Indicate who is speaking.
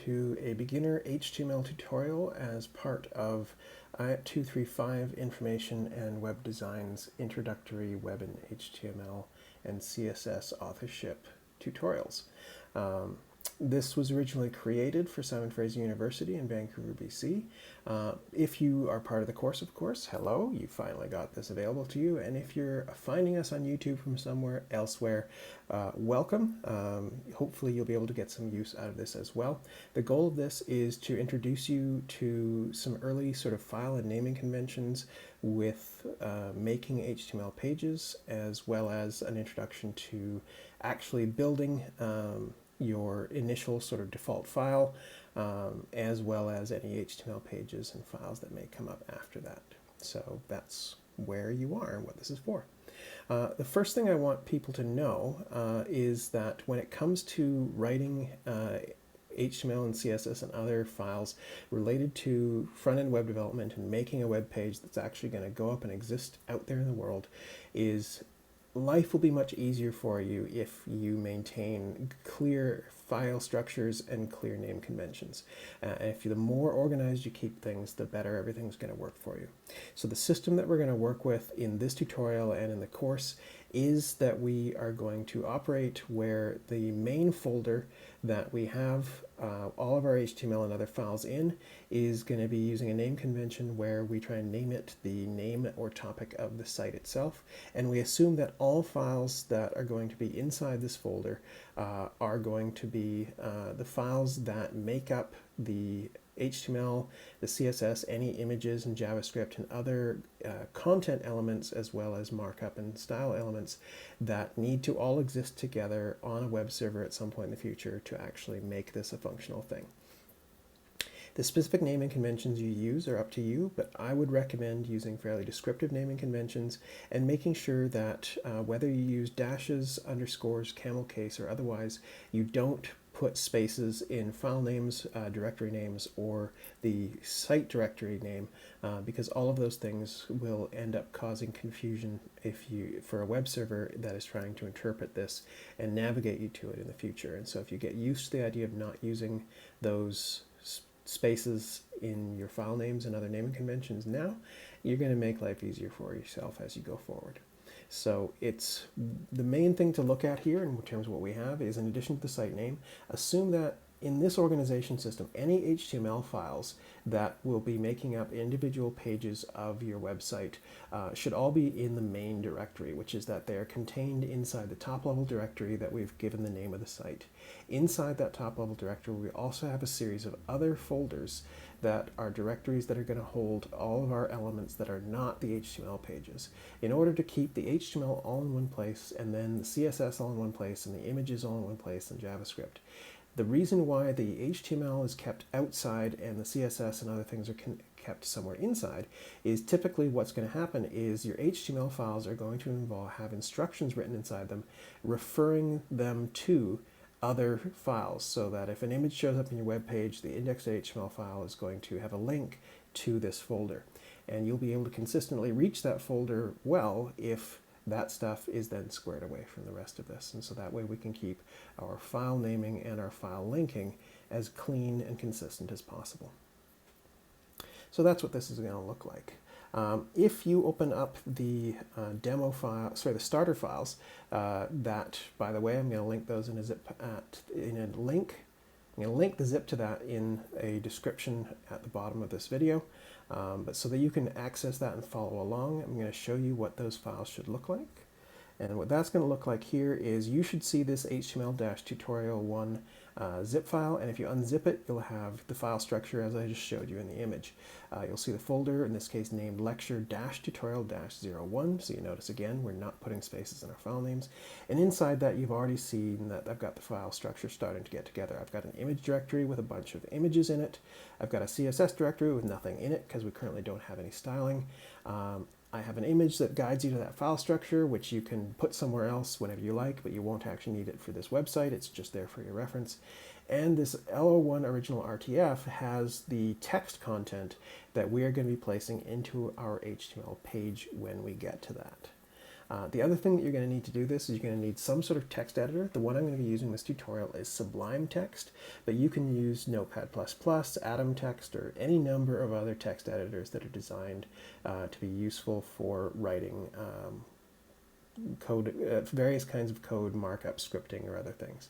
Speaker 1: to a beginner HTML tutorial as part of IAT 235 Information and Web Design's Introductory Web and HTML and CSS Authorship tutorials. This was originally created for Simon Fraser University in Vancouver, BC. If you are part of the course, of course, hello, you finally got this available to you. And if you're finding us on YouTube from somewhere elsewhere, welcome. Hopefully you'll be able to get some use out of this as well. The goal of this is to introduce you to some early sort of file and naming conventions with making HTML pages, as well as an introduction to actually building your initial sort of default file, as well as any HTML pages and files that may come up after that. So that's where you are and what this is for. The first thing I want people to know is that when it comes to writing HTML and CSS and other files related to front-end web development and making a web page that's actually going to go up and exist out there in the world, life will be much easier for you if you maintain clear file structures and clear name conventions. The more organized you keep things, the better everything's going to work for you. So the system that we're going to work with in this tutorial and in the course is that we are going to operate where the main folder that we have all of our HTML and other files in is going to be using a name convention where we try and name it the name or topic of the site itself. And we assume that all files that are going to be inside this folder are going to be the files that make up the HTML, the CSS, any images and JavaScript and other content elements, as well as markup and style elements that need to all exist together on a web server at some point in the future to actually make this a functional thing. The specific naming conventions you use are up to you, but I would recommend using fairly descriptive naming conventions and making sure that whether you use dashes, underscores, camel case, or otherwise, you don't put spaces in file names, directory names, or the site directory name, because all of those things will end up causing confusion for a web server that is trying to interpret this and navigate you to it in the future. And so if you get used to the idea of not using those spaces in your file names and other naming conventions now, you're going to make life easier for yourself as you go forward. So it's the main thing to look at here in terms of what we have is, in addition to the site name, assume that in this organization system, any HTML files that will be making up individual pages of your website should all be in the main directory, which is that they are contained inside the top level directory that we've given the name of the site. Inside that top level directory, we also have a series of other folders that are directories that are going to hold all of our elements that are not the HTML pages. In order to keep the HTML all in one place, and then the CSS all in one place, and the images all in one place, and JavaScript. The reason why the HTML is kept outside and the CSS and other things are kept somewhere inside is typically what's going to happen is your HTML files are going to have instructions written inside them referring them to other files, so that if an image shows up in your web page, the index.html file is going to have a link to this folder. And you'll be able to consistently reach that folder well if that stuff is then squared away from the rest of this. And so that way we can keep our file naming and our file linking as clean and consistent as possible. So that's what this is going to look like. If you open up the demo file, the starter files, that, by the way, I'm going to link those in a link. I'm going to link the zip to that in a description at the bottom of this video, but so that you can access that and follow along, I'm going to show you what those files should look like. And what that's going to look like here is you should see this HTML-tutorial1 zip file, and if you unzip it, you'll have the file structure as I just showed you in the image. You'll see the folder, in this case named lecture-tutorial-01, so you notice again we're not putting spaces in our file names. And inside that you've already seen that I've got the file structure starting to get together. I've got an image directory with a bunch of images in it. I've got a CSS directory with nothing in it because we currently don't have any styling. I have an image that guides you to that file structure, which you can put somewhere else whenever you like, but you won't actually need it for this website. It's just there for your reference. And this LO1 original RTF has the text content that we are going to be placing into our HTML page when we get to that. The other thing that you're going to need to do this is you're going to need some sort of text editor. The one I'm going to be using in this tutorial is Sublime Text, but you can use Notepad++, Atom Text, or any number of other text editors that are designed to be useful for writing code, various kinds of code, markup, scripting, or other things.